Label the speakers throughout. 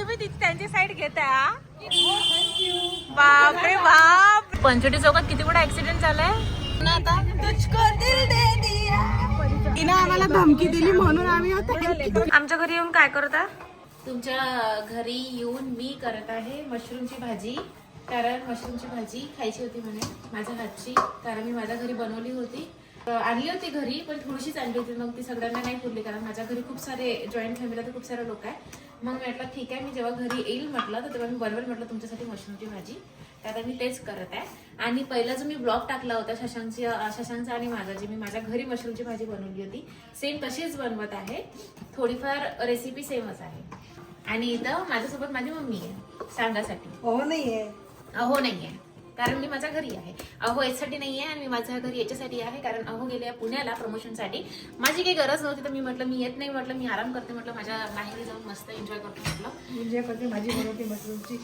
Speaker 1: तुम्ही त्यांची साईड घेता. बाप रे बाप. पंचवटी चौकात किती मोठा ऍक्सिडेंट झालाय ना आता.
Speaker 2: तिने आम्हाला धमकी दिली म्हणून आम्ही
Speaker 1: आमच्या घरी येऊन काय करता.
Speaker 3: तुमच्या घरी येऊन मी करत आहे मशरूमची भाजी. कारण मशरूमची भाजी खायची होती म्हणे माझ्या हातची. कारण मी माझ्या घरी बनवली होती, आणली होती घरी, पण थोडीशीच आणली होती. मग ती सगळ्यांना नाही पुरली, कारण माझ्या घरी खूप सारे जॉईंट फॅमिली तर खूप सारे लोक आहे. मग मी म्हटलं ठीक आहे, मी जेव्हा घरी येईल म्हटलं तर तेव्हा मी बनवेल म्हटलं तुमच्यासाठी मशरूमची भाजी. तर आता मी तेच करत आहे. आणि पहिला जो मी ब्लॉग टाकला होता शशांकचा आणि माझा, जी मी माझ्या घरी मशरूमची भाजी बनवली होती, सेम तशीच बनवत आहे. थोडीफार रेसिपी सेमच आहे. आणि इथं माझ्यासोबत माझी मम्मी आहे सांगासाठी.
Speaker 2: हो नाहीये,
Speaker 3: अहो नाहीये, कारण मी माझ्या घरी आहे. अहो याच्यासाठी नाहीये, आणि मी माझ्या घरी याच्यासाठी आहे कारण अहो गेले पुण्याला प्रमोशनसाठी. माझी काही गरज नव्हती, तर मी म्हटलं मी येत नाही, म्हटलं मी आराम करते, म्हटलं माझ्या माहेरी जाऊन मस्त एन्जॉय करतो म्हटलं.
Speaker 2: एन्जॉय करते भाजी बनवते मशरूमची.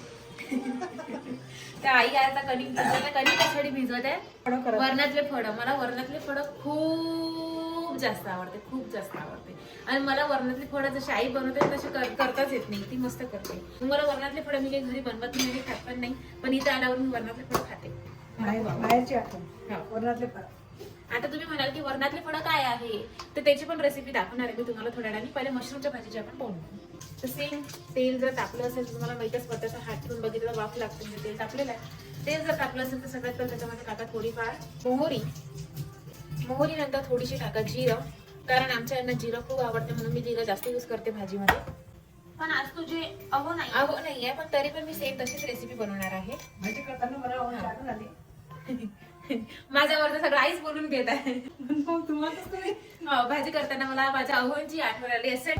Speaker 3: त्या आई आता कणिक कशासाठी भिजवत आहे. वरणातले फळं, मला वरणातले फळं खूप जास्त आवडते, खूप जास्त आवडते. आणि मला वरणातली फळं जशी आई बनवते तशी करताच येत नाही, ती मस्त करते. मला वरणातले फळं मी काही घरी बनवत नाही, खात पण नाही, पण इथे आल्यावर मी वरणातले फळं खाते.
Speaker 2: बाहेरची आठवण वरणातले फळं.
Speaker 3: आता तुम्ही म्हणाल की वरणातले फळं काय आहे, तर त्याची पण रेसिपी दाखवणार आहे मी तुम्हाला थोड्या वेळाने. पहिले मशरूमच्या भाजीची आपण पाहू. तर सेम तेल जर तापलं असेल तर तुम्हाला माहितीच स्वतःचा हात ठेवून बघितलं वाफ लागते, म्हणजे तेल तापलेलं आहे. तेल जर तापलं असेल तर सगळ्यात पहिले त्याच्यामध्ये टाका थोडीफार मोहरी, नंतर थोडीशी टाका जिरं. कारण आमच्या यांना जिरं खूप आवडते म्हणून मी जिरं जास्त यूज करते भाजीमध्ये.
Speaker 1: पण आज तुझे अहो
Speaker 3: नाहीये, पण तरी पण मी सेम तशीच रेसिपी बनवणार आहे.
Speaker 2: भाजी करताना मला आठवण आली.
Speaker 3: माझ्यावर सगळं आईच बोलून घेत आहे.
Speaker 2: तुम्हाला
Speaker 3: भाजी करताना मला माझ्या अहोंची आठवण आली असं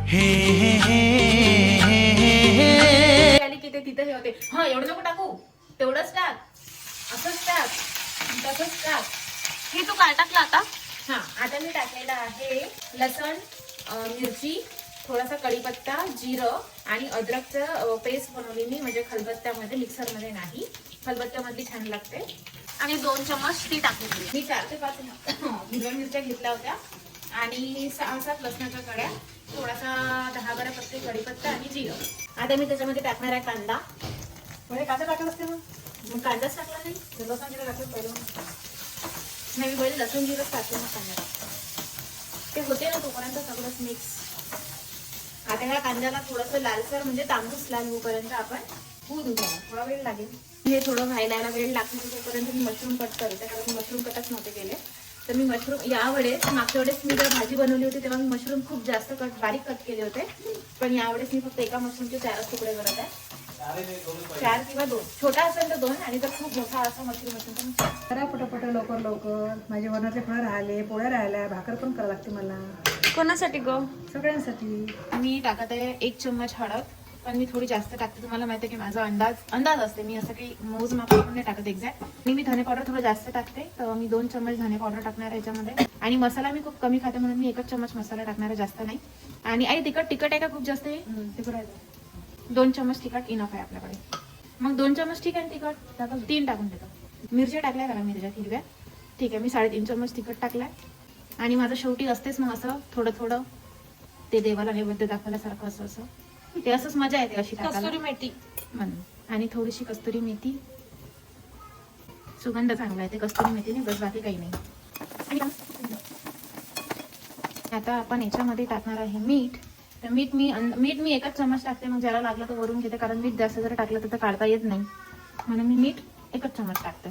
Speaker 3: की ते तिथे हे होते. हा एवढं नको टाकू, तेवढंच टाक, असंच टाक, तसंच टाक.
Speaker 1: हे तू काय टाकलं आता.
Speaker 3: हा आता मी टाकलेलं आहे लसण, मिरची, थोडासा कढीपत्ता, जिरं आणि अद्रकचं पेस्ट बनवली मी, म्हणजे खलबत्त्यामध्ये, मिक्सरमध्ये नाही. खलबत्त्यामधली छान लागते.
Speaker 1: आणि 2 चमच ती टाकली.
Speaker 3: मी 4 ते 5 हिरव्या मिरच्या घेतल्या होत्या आणि 6-7 लसणाच्या कड्या, थोडासा 10-12 पत्ते कढीपत्ता आणि जिरं. आता मी त्याच्यामध्ये टाकणार आहे कांदा.
Speaker 2: म्हणजे कांदा टाकत असते मग
Speaker 3: कांदाच टाकला नाही,
Speaker 2: लसूण जिरं टाकलं पहिलं.
Speaker 3: नाही, मी पहिले लसूण जिरं टाकले, मग कांदा ते होते ना तोपर्यंत सगळंच मिक्स. आता ह्या कांद्याला थोडंसं लालसर म्हणजे तांबूस लाल होईपर्यंत आपण होऊ देऊ.
Speaker 2: थोडा वेळ लागेल.
Speaker 3: हे थोडं व्हायला वेळ लागतो, तोपर्यंत मी मशरूम कट करते, कारण मशरूम कटच नव्हते केले. तर मी मशरूम यावेळेस, मागच्या वेळेस मी जेव्हा भाजी बनवली होती तेव्हा मी मशरूम खूप जास्त बारीक कट केले होते, पण यावेळेस मी फक्त एका मशरूमचे 4 तुकडे करत आहे. 4 किंवा 2, छोटा असेल तर 2, आणि जर खूप मोठा असा मशरूम असेल तर
Speaker 2: करा पटापट, लवकर. माझे वरणातले फळं राहिले, पोळ्या राहिल्या, भाकर पण करावं लागते मला.
Speaker 1: कोणासाठी ग.
Speaker 2: सगळ्यांसाठी.
Speaker 3: मी टाकत आहे 1 चम्मच हळद, पण मी थोडी जास्त टाकते. तुम्हाला माहिती आहे की माझा अंदाज असते, मी असं काही मोजमाप पण नाही टाकत एक्झॅक्ट. मी धने पावडर थोडं जास्त टाकते, तर मी 2 चम्मच धने पावडर टाकणार आहे याच्यामध्ये. आणि मसाला मी खूप कमी खाते म्हणून मी 1 चम्मच मसाला टाकणार आहे, जास्त नाही. आणि आई तिखट आहे का खूप जास्त आहे.
Speaker 2: तिकडे
Speaker 3: 2 चम्मच तिखट इनफ आहे आपल्याकडे. मग 2 चम्मच ठीक आहे तिखट, 3 टाकून देतो. मिरच्या टाकल्या का मिरच्या हिरव्या, ठीक आहे. मी 3.5 चम्मच तिखट टाकलाय. आणि माझं शेवटी असतेच मग असं थोडं ते देवाला नैवेद्य दाखवल्यासारखं असं ते असंच मजा येते अशी
Speaker 1: कस्तुरी मेथी
Speaker 3: म्हणून. आणि थोडीशी कस्तुरी मेथी, सुगंध चांगला आहे ते कस्तुरी मेथीने, बस बाकी काही नाही. आता आपण याच्यामध्ये टाकणार आहे मीठ. तर मीठ मी 1 चम्मच टाकते, मग ज्याला लागलं तर वरून घेते, कारण मीठ जास्त जर टाकलं तर काढता येत नाही, म्हणून मी मीठ 1 चम्मच टाकते.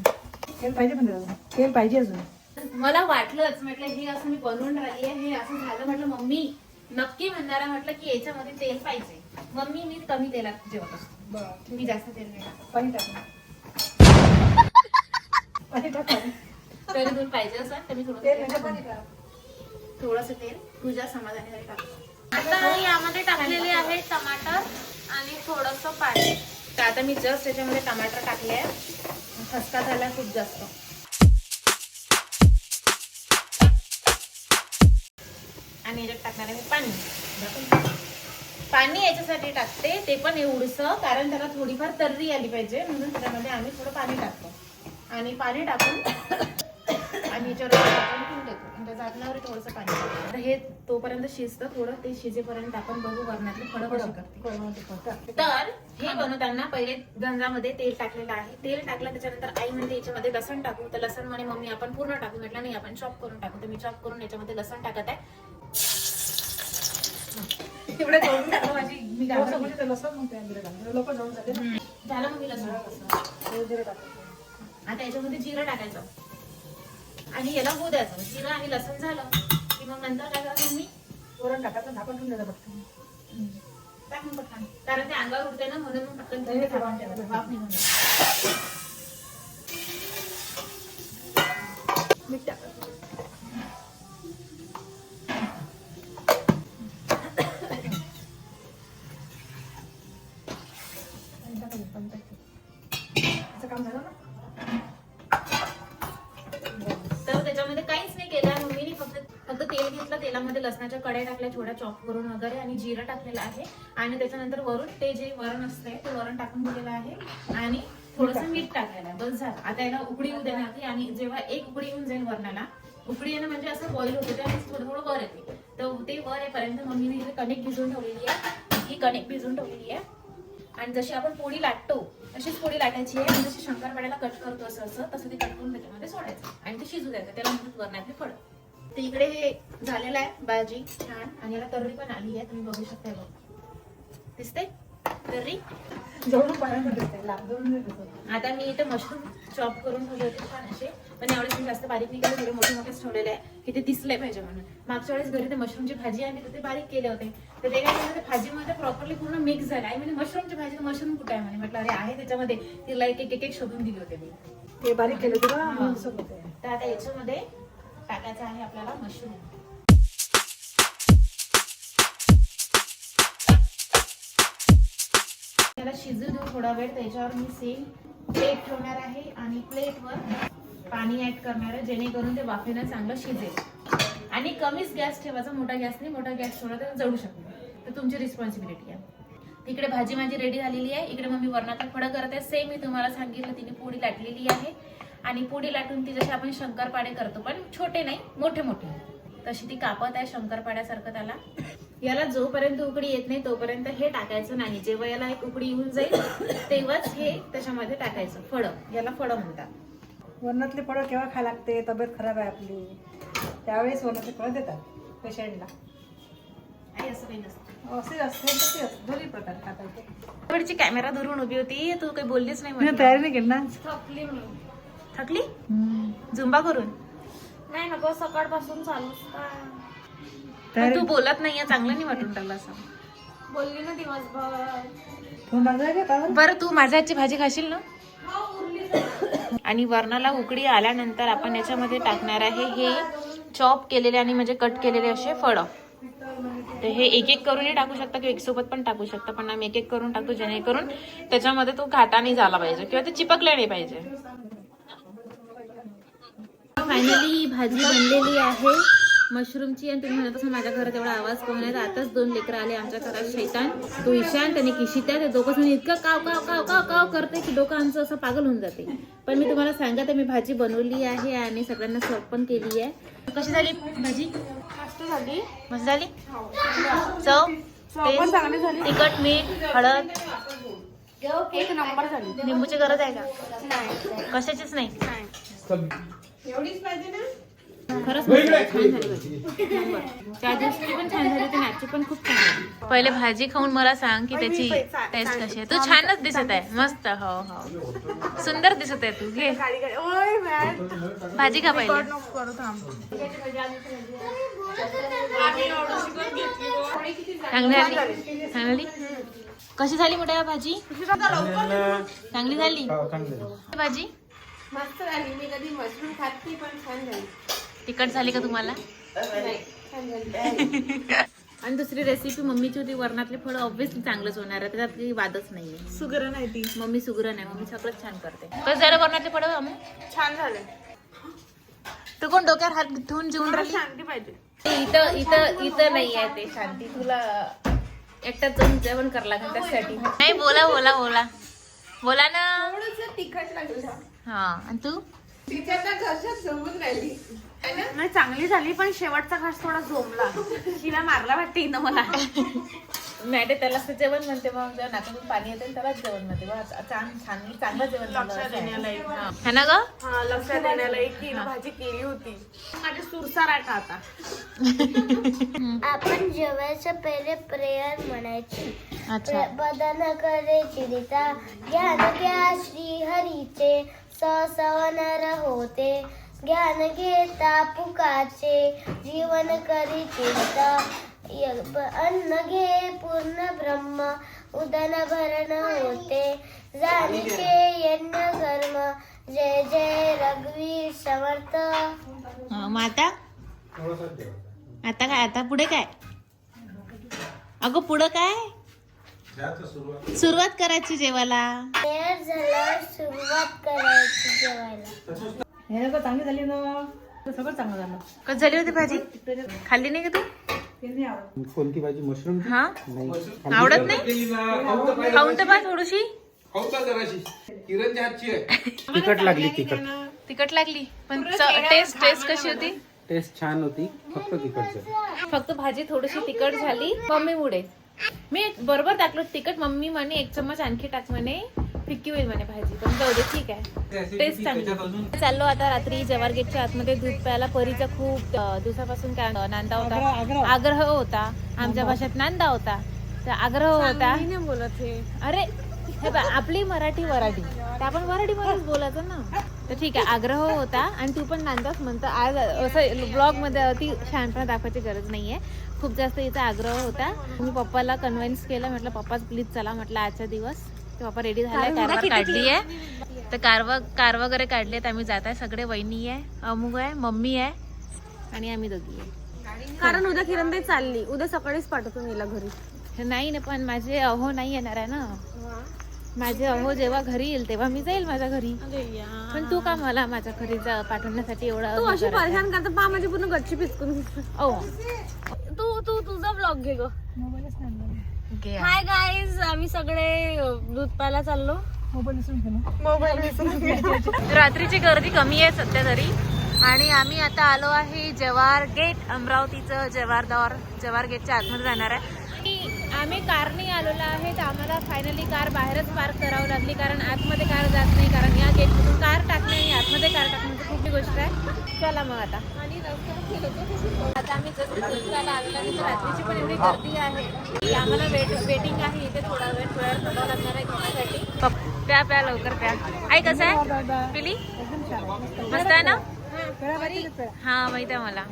Speaker 2: तेल पाहिजे, पण तेल पाहिजे अजून.
Speaker 3: मला वाटलंच, म्हटलं हे असं मी बनवून राहिली आहे, हे असं झालं, म्हटलं मम्मी नक्की म्हणणारा, म्हटलं की याच्यामध्ये तेल पाहिजे. मम्मी मी कमी तेलात जेवत असतो, मी जास्त तेल नाही टाकत.
Speaker 2: पाणी टाका.
Speaker 3: तरी दूध पाहिजे असं तर मी थोडंसं तेल तुझ्या समाधानासाठी टाकतो.
Speaker 1: आता यामध्ये टाकलेले आहे टमाटर आणि थोडंसं पाणी.
Speaker 3: तर आता मी जस्ट त्याच्यामध्ये टमाटर टाकले आहे, खसका झाला खूप जास्त. आणि याच्यात टाकणार आहे पाणी याच्यासाठी टाकते, ते पण एवढंसं, कारण त्याला थोडीफार तर्री आली पाहिजे, म्हणून त्याच्यामध्ये आम्ही थोडं पाणी टाकतो. आणि पाणी टाकून आणि याच्यावर आपण ठेवून देतो आणि त्याच्या आतल्यावर थोडंसं पाणी टाकतो. आता हे तोपर्यंत शिजतं थोडं, ते शिजेपर्यंत आपण बघू वरणातले फळं कशी करते. तर हे बनवताना पहिले गंजामध्ये तेल टाकलेलं आहे. तेल टाकलं त्याच्यानंतर आई म्हणते याच्यामध्ये लसण टाकू, तर लसण म्हणे मम्मी आपण पूर्ण टाकू. म्हटलं नाही आपण चॉप करून टाकू, तर मी चॉप करून याच्यामध्ये लसण टाकत आहे.
Speaker 2: तेवढं जळून टाकलं माझी मी लसण म्हणते लोक जळून जाते ना.
Speaker 3: झालं मग मी लसण आता याच्यामध्ये जिरं टाकायचं आणि याला होऊ द्यायचं. जिरं आणि लसण झालं की मग नंतर काय करायचं मी
Speaker 2: वरण टाकायचं झाकण ठेवून द्यायचं पटकन.
Speaker 3: टाकून पटकन, कारण ते अंगावर उडते ना म्हणून मग पटकन
Speaker 2: नाही, ते वाफ ठेवायचं.
Speaker 3: वाफ निघून जाते.
Speaker 2: मीठ टाकायचं. असं काम झालं ना.
Speaker 3: तर त्याच्यामध्ये काहीच नाही केलं मम्मीने, फक्त तेल घेतलं, तेलामध्ये लसणाच्या कड्या टाकल्या थोड्या चॉप करून वगैरे आणि जिरं टाकलेलं आहे आणि त्याच्यानंतर वरून ते जे वरण असतंय ते वरण टाकून दिलेलं आहे आणि थोडंसं मीठ टाकलेलं आहे. बस झालं. आता याला उकडी येऊ देणार आहे आणि जेव्हा एक उकडी येऊन जाईल वरणाला, उकडी येणं म्हणजे असं बॉईल होते आणि थोडं थोडं वर येते, तर ते वर येईपर्यंत मम्मीने इथे कणिक भिजवून ठेवलेली आहे. ही कणिक भिजवून ठेवलेली आहे आणि जशी आपण पोळी लाटतो तशीच पोळी लाटायची आहे आणि जशी शंकरपाड्याला कट करतो असं तसं ते कट करून त्याच्यामध्ये सोडायचं आणि ते शिजू द्यायचं. त्याला म्हणतात वरणातले फळ. तर इकडे हे झालेलं आहे भाजी छान आणि याला तर्री पण आली आहे, तुम्ही बघू शकता. बघ दिसते तर्री
Speaker 2: जळून पाण्यात देते लांबून देतो.
Speaker 3: आता मी इथे मशरूम चॉप करून ठेवले होते छान असे, पण यावेळेस मी जास्त बारीक नाही केले, थोडे मोठे मोठेच ठेवलेले आहे की ते दिसले पाहिजे म्हणून. मागच्या वेळेस घरी ते मशरूमची भाजी आणली तर ते बारीक केले होते, तर ते काय झालं भाजीमध्ये प्रॉपरली पूर्ण मिक्स झालं. आई म्हणजे मशरूमची भाजी, मशरूम कुठे आहे म्हणे. म्हटलं अरे आहे त्याच्यामध्ये, तिला एक एक शोधून दिली होते मी.
Speaker 2: ते बारीक केलं होतं ना म्हणून असं होते.
Speaker 3: तर आता याच्यामध्ये टाकायचं आहे आपल्याला मशरूम. त्याला शिजू देऊ थोडा वेळ. त्याच्यावर मी सेम प्लेट ठेवणार आहे आणि प्लेटवर पाणी ऍड करणार आहे जेणेकरून ते वाफेनं चांगलं शिजेल. आणि कमीच गॅस ठेवायचा, मोठा गॅस नाही. मोठा गॅस ठेवला तर जळू शकतो, तर तुमची रिस्पॉन्सिबिलिटी आहे. इकडे भाजी माझी रेडी झालेली आहे. इकडे मम्मी वरणातलं फळं करत आहे. सेम मी तुम्हाला सांगितलं तिने पोळी लाटलेली आहे आणि पोळी लाटून ती जशी आपण शंकरपाडे करतो, पण छोटे नाही मोठे मोठे, तशी ती कापत आहे शंकरपाड्यासारखं. त्याला याला जोपर्यंत उकडी येत नाही तोपर्यंत हे टाकायचं नाही. जेव्हा याला एक उकडी येऊन जाईल तेव्हाच हे त्याच्यामध्ये टाकायचं. फळं, याला फळं म्हणतात.
Speaker 2: वरणातले फळं केव्हा खायला लागते, तब्येत खराब आहे आपली, त्यावेळेस वरणातले फळं देतात पेशंटला.
Speaker 3: आई असं काही नसतं.
Speaker 2: असे असते तसे असते, दोन्ही प्रकार खाता येते.
Speaker 3: थोडीची कॅमेरा धरून उभी होती, तू काही बोललीच नाही. म्हटलं.
Speaker 2: तयारी नाही केली ना.
Speaker 1: थकली मी.
Speaker 3: थकली झुंबा करून.
Speaker 1: नाही नको, सकाळपासून चालूच काय.
Speaker 3: पण तू बोलत नाहीये, चांगलं नाही वाटून राहिलं असं.
Speaker 1: बोलली ना दिवसभर.
Speaker 2: तोंडाला जाय का?
Speaker 3: बरं तू माझ्या हातची भाजी खाशील ना. आणि वरणाला उकडी आल्यानंतर आपण याच्यामध्ये टाकणार आहे हे चॉप केलेले आणि म्हणजे कट केलेले असे फळं. तर हे एक एक करूनही टाकू शकता किंवा एक सोबत पण टाकू शकता, पण आम्ही एक एक करून टाकतो जेणेकरून त्याच्यामध्ये तो घाटा नाही झाला पाहिजे किंवा ते चिपकले नाही पाहिजे. फायनली भाजी बनलेली आहे मशरूमची. आणि तुम्ही म्हणत असाल माझ्या घरात एवढा आवाज कोण आहे, तर आताच 2 लेकरं आले आमच्या घरात. शैतान, तो ईशान, त्याने किशिता, ते दोघं इतकं काव काव काव काव काव करते की डोकं आमचं असं पागल होऊन जाते. पण मी तुम्हाला सांगत मी भाजी बनवली आहे आणि सगळ्यांना सर्व पण केली आहे. कशी झाली भाजी?
Speaker 1: मस्त झाली.
Speaker 3: मस्त झाली. चव
Speaker 1: पण चांगली झाली.
Speaker 3: तिखट, मीठ, हळद,
Speaker 1: एक नंबर झाली.
Speaker 3: लिंबूची गरज आहे का?
Speaker 1: नाही.
Speaker 3: कशाचीच नाही.
Speaker 1: एवढीच पाहिजे ना.
Speaker 3: खरंच मस्त आहे, छान झाली भाजी. त्या दिवशी पण छान झाली, ती मॅचची पण खूप छान झाली. पहिले भाजी खाऊन मला सांग की त्याची टेस्ट कशी आहे. तू छानच दिसत आहे, मस्त. हो हो, सुंदर दिसत आहे तू. घे भाजी खा पहिले. चांगली कशी झाली मोठ्या भाजी? चांगली झाली भाजी.
Speaker 1: मस्त झाली. मी कधी मशरूम खात नाही, पण छान झाली.
Speaker 3: तिखट झाली का तुम्हाला?
Speaker 1: छान झाली.
Speaker 3: आणि दुसरी रेसिपी मम्मीची होती वरणातले फळं. ऑब्व्हियसली चांगलंच होणार आहे, त्याच्यात काही वादच नाहीये.
Speaker 1: सुगरण आहे ती.
Speaker 3: मम्मी सुगरण आहे, मम्मी सगळंच छान करते. कसं झालं वरणातले फळं अमू?
Speaker 1: छान झाले.
Speaker 3: तू कोण डोक्यावर हात ठेवून जेवून राहिली?
Speaker 1: शांती पाहिजे.
Speaker 3: इथं इथं इथं नाही आहे ते शांती. तुला एकटाच जाऊन जेवण करावं लागेल त्यासाठी. नाही बोला बोला बोला बोला ना.
Speaker 1: थोडंसं तिखट लागलं.
Speaker 3: हा, आणि तू?
Speaker 1: नाही चांगली झाली पण शेवटचा घास थोडा झोंबला. शिला मारला वाटते हिनं मला.
Speaker 3: मॅडे त्याला असं जेवण म्हणते, मग जेव्हा नाकातून पाणी येते त्यालाच जेवण म्हणते. चांगलं जेवण
Speaker 1: लक्षात येण्याला एक
Speaker 3: है ना ग?
Speaker 1: हा लक्षात येण्याला एक की भाजी केली होती. माझी सुरसा राहता आता.
Speaker 4: आपण जेवायच्या पहिले प्रेयर म्हणायची.
Speaker 3: अच्छा.
Speaker 4: बदन करे चिरिता ज्ञान घ्या श्री हरीचे सवनर होते. ज्ञान घेता पुकाचे जीवन करी चिंता. अन्न घे पूर्ण ब्रह्म उदन भरण होते. जाणीचे यज्ञ कर्म जय जय रघुवीर समर्थ.
Speaker 3: मग आता काय? आता पुढे काय? अगं पुढं काय? सुरुवात करायची जेवायला.
Speaker 4: प्रेयर झाल्यावर सुरुवात करायची जेवायला.
Speaker 2: हे नको चांगली झाली ना, तर सगळं चांगलं झालं.
Speaker 3: कशी झाली होती भाजी? खाल्ली नाही का तू?
Speaker 2: ते नाही आवडत.
Speaker 5: कोणती भाजी? मशरूम?
Speaker 3: हा आवडत नाही? खाऊन तर पाय थोडीशी.
Speaker 5: तिखट लागली.
Speaker 3: तिखट लागली पण टेस्ट कशी होती?
Speaker 5: टेस्ट छान होती, फक्त तिखट झाली.
Speaker 3: फक्त भाजी थोडीशी तिखट झाली मम्मी मुळे. मी बरोबर टाकलो तिखट, मम्मी म्हणे 1 चम्मच आणखी टाक म्हणे, फिक्की होईल म्हणे भाजी. पण जाऊ दे, ठीक आहे, टेस्ट चांगली. चाललो आता रात्री जवार गेटच्या आतमध्ये दूध प्यायला. परीचा खूप दिवसापासून काय नांदा होता, आग्रह होता. आमच्या भाषेत नांदा होता, तर आग्रह होता.
Speaker 1: बोलत हे
Speaker 3: अरे हे बघ, आपली मराठी तर आपण मराठीमध्येच बोलायचं ना. तर ठीक आहे, आग्रह होता आणि तू पण नांदाच म्हणतं. आज असं ब्लॉग मध्ये अति शहाणपणा दाखवायची गरज नाहीये. खूप जास्त इथं आग्रह होता. मी पप्पाला कन्व्हिन्स केलं, म्हटलं पप्पा प्लीज चला, म्हटलं आजच्या दिवस. ते पप्पा रेडी झालाय, कारवार काढली आहे. तर कार वगैरे काढलेत. आम्ही जात आहे सगळे. वहिनी आहे, अमुग आहे, मम्मी आहे आणि आम्ही दोघी आहे.
Speaker 1: कारण उद्या किरणताई चालली. उद्या सकाळीच पाठवतो मीला घरी.
Speaker 3: नाही ना, पण माझे अहो नाही येणार आहे ना. माझे अहो जेव्हा घरी येईल तेव्हा मी जाईल माझ्या घरी. पण तू का मला माझ्या घरी पाठवण्यासाठी एवढा
Speaker 1: तू अशी परेशान करता पा माझी पूर्ण गच्ची पिचकून. तू तुझा ब्लॉग घे ग. हाय गाईज, आम्ही सगळे दूध प्यायला चाललो.
Speaker 3: रात्रीची गर्दी कमी आहे सध्या तरी. आणि आम्ही आता आलो आहे जवार गेट, अमरावतीचं जवार गेटच्या आतमध्ये जाणार आहे. आम्ही कारने आलेलो आहे, तर आम्हाला फायनली कार बाहेरच पार्क करावी लागली, कारण आतमध्ये कार जात नाही. कारण या गेटमधून कार टाकणे आणि आतमध्ये कार टाकणे म्हणजे खूप गोष्ट आहे. चला मग आता आम्ही जसं आलेलो आहे, रात्रीची पण एवढी गर्दी आहे. आम्हाला वेटिंग आहे इथे. थोडा वेळ थांबावं लागणार आहे घेण्यासाठी. प्या लवकर प्या. आई कसं आहे पिली? मस्त आहे ना? हा माहित आहे मला.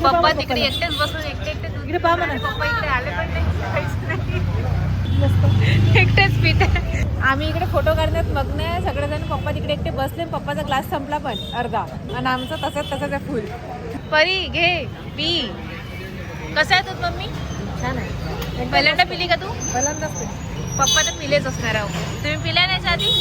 Speaker 3: पप्पा तिकडे एकटेच बसून एकटे पप्पा इकडे आले पण नाही, एकटेच पित. आम्ही इकडे फोटो काढण्यात मग्न आहे सगळेजण. पप्पा तिकडे एकटे बसले, पप्पाचा ग्लास संपला पण अर्धा, आणि आमचं तसंच आहे फुल. परी घे पी. कसं आहे तू मम्मी?
Speaker 2: छान आहे.
Speaker 3: पहिल्यांदा पिली का तू?
Speaker 2: पहिल्यांदाच ते.
Speaker 3: पप्पा तर पिलेच असणार आहो. तुम्ही पिल्या नाही आधी?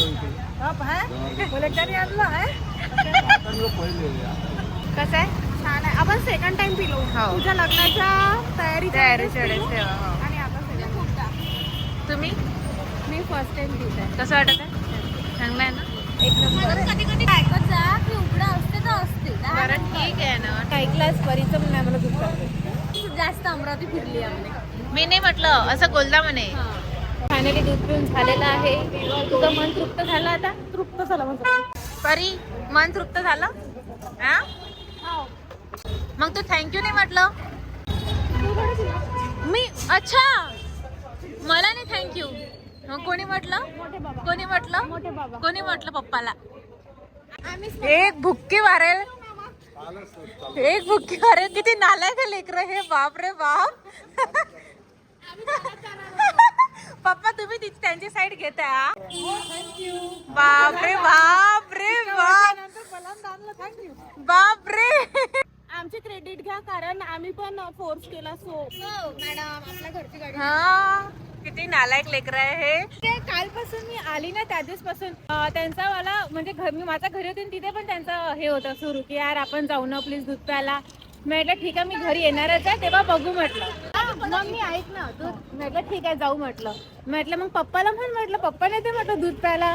Speaker 3: कसं आहे?
Speaker 1: छान आहे. आपण सेकंड टाइम पिलो तुझ्या लग्नाच्या तयारीच्या वेळेस. आणि आता
Speaker 3: तुम्ही?
Speaker 1: मी फर्स्ट टाइम पित आहे.
Speaker 3: कसं वाटत आहे? चांगलं आहे ना? एक नंबर.
Speaker 1: कधी कधी ऐकत जा की उघडा असते तर असते.
Speaker 3: बरं ठीक आहे ना. ऐकलास परीचं म्हणून आम्हाला दूध लागते.
Speaker 1: जास्त अमरावती फिरली आम्ही.
Speaker 3: मी नाही म्हटलं, असं बोलला म्हणे. फायनली दूध पिऊन झालेलं आहे. तुझं मन तृप्त झालं आता?
Speaker 1: तृप्त झाला म्हणजे.
Speaker 3: परी मन तृप्त झालं? हा मग तू थँक्यू नाही म्हटलं? मी अच्छा मला नाही थँक्यू. मग कोणी म्हटलं? कोणी म्हटलं पप्पाला? एक भुक्की मारेल. किती नालायक लेकरं हे. बाप रे बाप. पप्पा तुम्ही त्यांची साईड घेता? बाप रे बाप
Speaker 1: आमचे क्रेडिट घ्या, कारण आम्ही पण फोर्स केला. सो मॅडम आपल्या घरची गाडी.
Speaker 3: हा किती नालायक लेकर आहे हे.
Speaker 1: कालपासून मी आली ना त्या दिवसपासून त्यांचा मला म्हणजे मी माझ्या घरी होते तिथे पण त्यांचं हे होतं सुरू की यार आपण जाऊ ना प्लीज दूध प्यायला. म्हटलं ठीक आहे मी घरी येणारच आहे तेव्हा बघू म्हटलं. मग मी ऐक ना तू. म्हटलं ठीक आहे जाऊ म्हटलं. मग पप्पाला पण म्हटलं पप्पा नाही ते म्हटलं दूध प्यायला.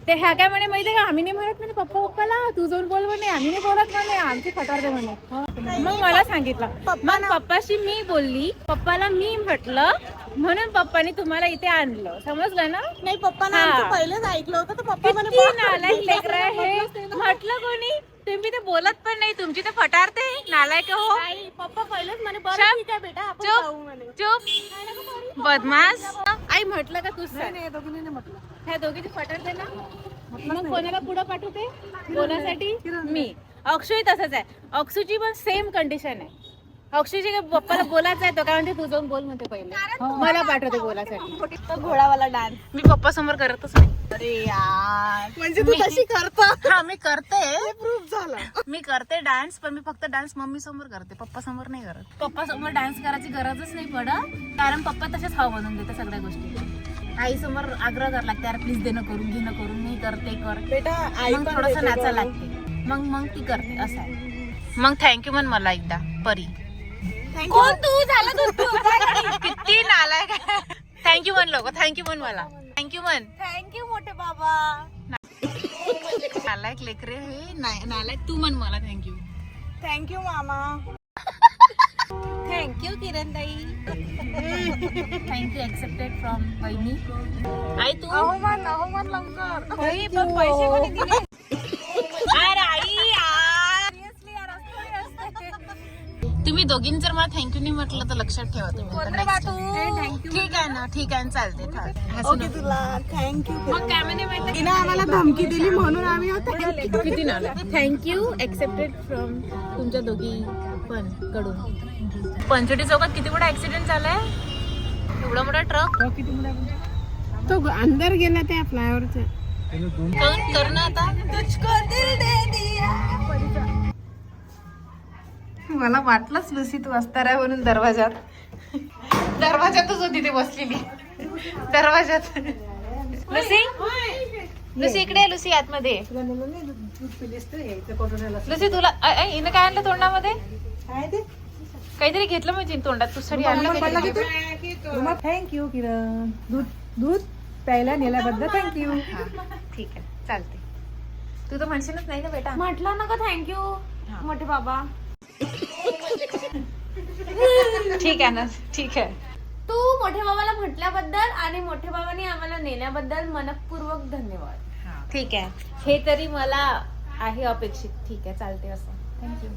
Speaker 1: ते ह्या काय म्हणे माहितीये का, आम्ही नाही म्हणत म्हणे पप्पाला, तू जाऊन बोल म्हणे, आम्ही नाही बोलत म्हणे, आमची फटारते म्हणे. मग मला सांगितलं, मग पप्पाशी मी बोलली, पप्पाला मी म्हटलं, म्हणून पप्पाने तुम्हाला इथे आणलं, समजलं ना?
Speaker 6: नाही पप्पाने
Speaker 1: हा.
Speaker 6: आमचं पहिलेच ऐकलं होतं तर पप्पा म्हणे
Speaker 1: किती नालायक लेकरं आहे हे. म्हटलं कोणी, तुम्ही ते बोलत पण नाही, तुमची ते फटारते नालायक हो.
Speaker 6: नाही पप्पा पहिलेच म्हणे बरं
Speaker 1: चुप.
Speaker 6: ठीक आहे बेटा आपण
Speaker 1: चुप.
Speaker 6: जाऊ म्हणे.
Speaker 1: चुप बदमाश. आई म्हटलं का तूच सांग.
Speaker 2: नाही दोघींनी नाही म्हटलं.
Speaker 1: ह्या दोघीची फटारते ना, मग कोणाला पुढं पाठवते बोलासाठी? मी. अक्षय तसंच आहे, अक्षूची पण सेम कंडिशन आहे. अक्षयची पप्पाला बोलायचं आहे, तो काय म्हणते तू जाऊन बोल म्हणते पहिले, मला पाठवते बोलासाठी.
Speaker 6: तो घोडावाला डान्स.
Speaker 1: मी पप्पा समोर करतच नाही.
Speaker 6: अरे यार म्हणजे तू तशी करता.
Speaker 1: हा मी करते,
Speaker 6: प्रूफ झाला.
Speaker 1: मी करते डान्स, पण मी फक्त डान्स मम्मी समोर करते, पप्पा समोर नाही करत. पप्पा समोर डान्स करायची गरजच नाही पडत, कारण पप्पा तसेच हवा बनवून देते सगळ्या गोष्टी. आई समोर आग्रह करायला लागते, यार प्लीज देणं करून, घेणं करून, मी करते कर.
Speaker 6: बेटा आई
Speaker 1: मग
Speaker 6: पण
Speaker 1: थोडस
Speaker 6: देते
Speaker 1: नाचायला
Speaker 6: करून.
Speaker 1: लागते, मग ती करते असं आहे. मग थँक्यू म्हण मला एकदा परी.
Speaker 6: कोण तू झाला तू
Speaker 1: किती नालायक. थँक्यू म्हण लोक, थँक्यू म्हण मला, थँक्यू म्हण.
Speaker 6: थँक्यू मोठे बाबा.
Speaker 1: नालायक लेकरे हे, नालायक तू म्हण मला थँक्यू.
Speaker 6: थँक्यू मामा. थँक्यू किरण ताई.
Speaker 1: थँक्यू एक्सेप्टेड फ्रॉम बहिणी. आई तू
Speaker 6: अहोमान लवकर.
Speaker 1: पण पैसे कोणी दिले? अरे आई यार, तुम्ही दोघींनी जर मला थँक्यू नाही म्हटलं तर लक्षात ठेवा तुम्ही. ठीक आहे ना, ठीक आहे ना, चालते.
Speaker 6: ओके तुला थँक्यू.
Speaker 1: मग काय म्हणे माहिती
Speaker 6: तिने आम्हाला धमकी दिली म्हणून आम्ही होतो.
Speaker 1: किती नाला. थँक्यू एक्सेप्टेड फ्रॉम तुमच्या दोघी पण कडून. पंचवटी चौकात किती मोठा ऍक्सिडेंट झालाय, एवढा मोठा ट्रक.
Speaker 6: तो अंदर गेला त्या फ्लायओव्हरच्या.
Speaker 1: कर ना आता. मला वाटलंच लुसी तू असणार आहे म्हणून. दरवाजातच होती ती बसलेली, दरवाजात. लुसी इकडे आहे, लुसी आतमध्ये आहे.
Speaker 2: तुला नेलं नाही दूध पिलीस तर यायचं कोटोऱ्याला.
Speaker 1: लुसी तुला हिनं काय आणलं तोंडामध्ये?
Speaker 2: काय ते
Speaker 1: काहीतरी घेतलं म्हणजे तोंडात, तुझ्यासाठी आणलं काहीतरी.
Speaker 2: थँक्यू किरण. दूध प्यायला नेल्याबद्दल थँक्यू.
Speaker 1: ठीक आहे, चालते. तू तर म्हणशीलच नाही ना बेटा.
Speaker 6: म्हटलं ना का थँक्यू मोठे बाबा.
Speaker 1: ठीक आहे ना, ठीक आहे.
Speaker 6: तू मोठ्या बाबाला म्हटल्याबद्दल आणि मोठ्या बाबांनी आम्हाला नेल्याबद्दल मनपूर्वक धन्यवाद.
Speaker 1: ठीक आहे, हे तरी मला आहे अपेक्षित. ठीक आहे, चालते असं. थँक्यू,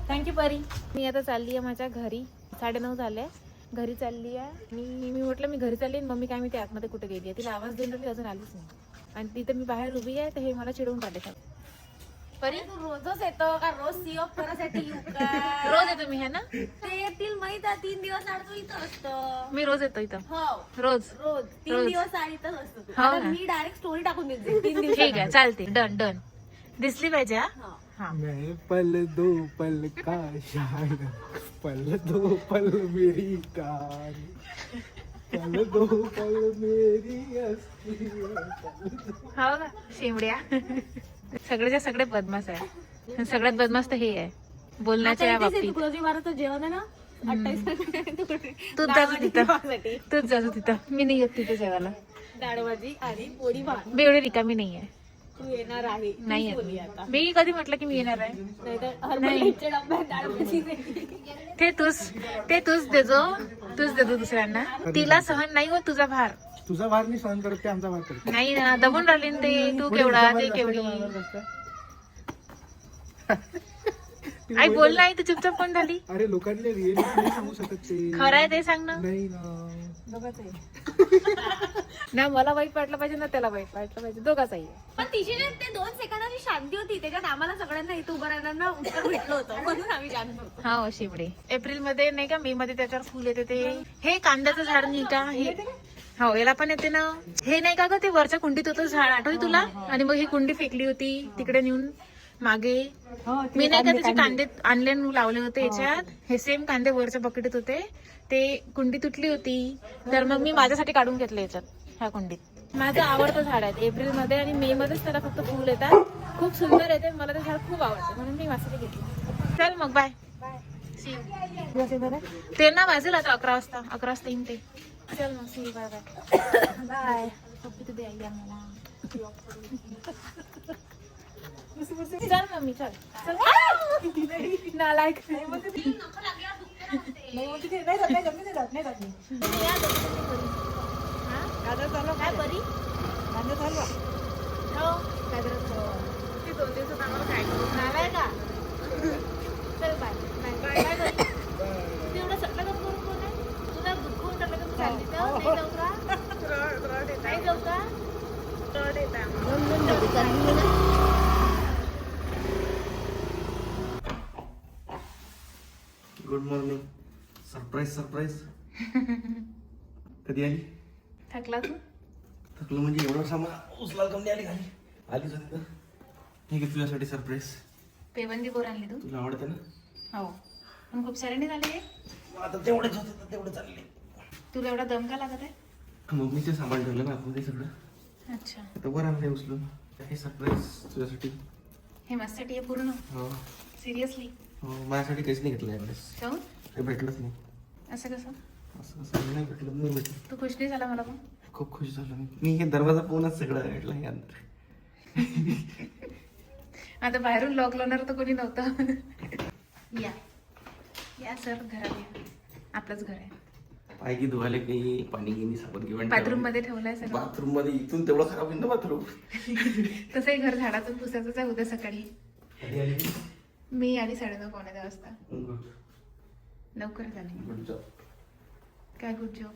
Speaker 1: थँक्यू परी. मी आता चालली आहे माझ्या घरी, 9:30 झाले. घरी चालली आहे मी म्हटलं मी घरी चालली, मम्मी काय मी ते आतमध्ये कुठे गेली आहे, तिला आवाज देऊन राहिली, अजून आलीच नाही. आणि तिथं मी बाहेर उभी आहे, तर हे मला चिडवून काढले. परी
Speaker 6: तू रोजच येतो का? रोज सी ऑफ करायसाठी येऊ का?
Speaker 1: रोज येतो मी, है ना?
Speaker 6: ते येतील माहित आहे, 3 दिवस आड तू इथं असतं.
Speaker 1: मी रोज येतो इथं,
Speaker 6: हो
Speaker 1: रोज.
Speaker 6: रोज 3
Speaker 1: रोज.
Speaker 6: दिवस आड इथंच असतो तू.
Speaker 1: हो
Speaker 6: आता
Speaker 1: ना.
Speaker 6: मी डायरेक्ट स्टोरी टाकून देते 3 दिवस.
Speaker 1: ठीक आहे, चालते. Done done. दिसली पाहिजे हा. हा.
Speaker 5: मैं पल दो पल का शायर, पल दो पल मेरी कहानी, पल दो पल मेरी हस्ती.
Speaker 1: हो का शिमड्या. सगळ्याच्या सगळे बदमाश आहे. सगळ्यात बदमाश तर हे आहे बोलण्याच्या बाबतीत.
Speaker 6: तुळशी महाराजचं जेवण आहे ना 28
Speaker 1: तूच जातो तिथं, तूच जातो तिथं. मी नाही येत तिथे जेवायला.
Speaker 6: डाळ भाजी आणि पोळी भात.
Speaker 1: मी एवढी रिकामी नाही आहे.
Speaker 6: तू येणार आहे
Speaker 1: नाही
Speaker 6: तूच
Speaker 1: येत
Speaker 6: बोलली
Speaker 1: मी.
Speaker 6: आता.
Speaker 1: मी कधी म्हटलं की मी येणार आहे?
Speaker 6: नाहीतर हरभऱ्याच्या डब्यात डाळ भाजी नाही.
Speaker 1: ते तूच देतो दुसऱ्यांना. तिला सहन नाही होत तुझा भार.
Speaker 5: तुझा भार मी सहन करत, ते आमचा भार करते.
Speaker 1: नाही ना, दबून राहिली ना ते. तू केवढा, ते केवढी. आई बोल नाही, तू चुपचाप कोण झाली?
Speaker 5: अरे लोकांनी रिअलिटी नाही सांगू शकत ते.
Speaker 1: खरं आहे ते सांग ना.
Speaker 5: नाही ना.
Speaker 1: ना मला वाईट वाटलं पाहिजे ना त्याला वाईट वाटलं पाहिजे, दोघाचाही.
Speaker 6: पण तिची जे ते 2 सेकंदाची शांती होती त्याच्यात आम्हाला सगळ्यांना इथं उभं राहण्याला उत्तर भेटलं होतं म्हणून आम्ही शांत होतो.
Speaker 1: हा शिमडे. एप्रिल मध्ये नाही का, मे मध्ये त्याच्यावर फुल येते ते. हे कांद्याचं झाड नाही का हे? हो, याला पण येते ना. हे नाही का ग, ते वरच्या कुंडीत होतं झाड, आठवते तुला? आणि मग ही कुंडी फेकली होती तिकडे नेऊन मागे. मी नाही का त्याचे कांदे आणले लावले होते याच्यात. हे सेम कांदे वरच्या बकेटीत होते, ते कुंडी तुटली होती, तर मग मी माझ्यासाठी काढून घेतलं याच्यात, ह्या कुंडीत. माझं आवडतं झाड आहे. एप्रिल मध्ये आणि मे मध्येच त्याला फक्त फुल येतात. खूप सुंदर येते, मला ते झाड खूप आवडतं म्हणून मी माझ्यासाठी घेतलं. चल मग बाय. ते ना वाजेल आता 11 वाजता. 11 वाजता येईन ते. चल मग सी बाय बाय. बाय. मला चल मम्मी चल चल नालायक
Speaker 2: नाही बोलते ती. नाही जात, नाही जात, नाही जात, नाही जात मी. गाजर चालवा
Speaker 1: काय बरी
Speaker 2: गाजर चालवा.
Speaker 1: हो ती 2 दिवसात आम्हाला काय नालाय का चल बाय बाय बाय बरी तू एवढं सगळं काम करून कोण आहे तुला दुखवून टाकलं का मी चालली तर नाही जाऊ का नाही जाऊ का
Speaker 5: गुड मॉर्निंग. Surprise surprise. कधी आली?
Speaker 3: थकला तू?
Speaker 5: थकलो म्हणजे एवढं सामान उचलायला कमी आली खाली. आलीच होती तर. ठीक आहे, तुझ्यासाठी सरप्राईज.
Speaker 3: पेबंदी बोर आणली तू?
Speaker 5: तुला आवडते ना?
Speaker 3: हो पण खूप सारे नाही झाले हे.
Speaker 5: आता तेवढेच होते तर तेवढे चालले.
Speaker 3: तुला एवढा दम का लागत आहे?
Speaker 5: मम्मीचे सामान ठेवलं ना आपण ते सगळं.
Speaker 3: अच्छा
Speaker 5: आता वर आणले उचलून. हे सरप्राईज तुझ्यासाठी.
Speaker 3: हे माझ्यासाठी आहे पूर्ण
Speaker 5: हो
Speaker 3: सिरियसली?
Speaker 5: हो, माझ्यासाठी काहीच नाही घेतलं यावेळेस.
Speaker 3: जाऊन
Speaker 5: काही भेटलंच नाही.
Speaker 3: असं कसं?
Speaker 5: असं असं नाही भेटलं, नाही भेटलं.
Speaker 3: तू खुश नाही झाला मला पण?
Speaker 5: खूप खुश झालो मी हे दरवाजा पाहूनच सगळं भेटलं हे अंदर.
Speaker 3: आता बाहेरून लॉक लावणार तर कोणी नव्हतं. या या सर घरात या, आपलंच घर आहे.
Speaker 5: पाय की धुवाले काही पाणी घेणे साबण घेऊन
Speaker 3: बाथरूम मध्ये ठेवलंय सगळं.
Speaker 5: बाथरूम मध्ये इथून तेवढं खराब होईल ना बाथरूम.
Speaker 3: तसंही घर झाडातून पुसायचंच आहे उद्या सकाळी.
Speaker 5: कधी आली?
Speaker 3: मी आली 9:30 पावणे 10 वाजता.
Speaker 5: गुड
Speaker 3: लवकर झाली.
Speaker 5: Good job.
Speaker 3: काय गुड जॉब?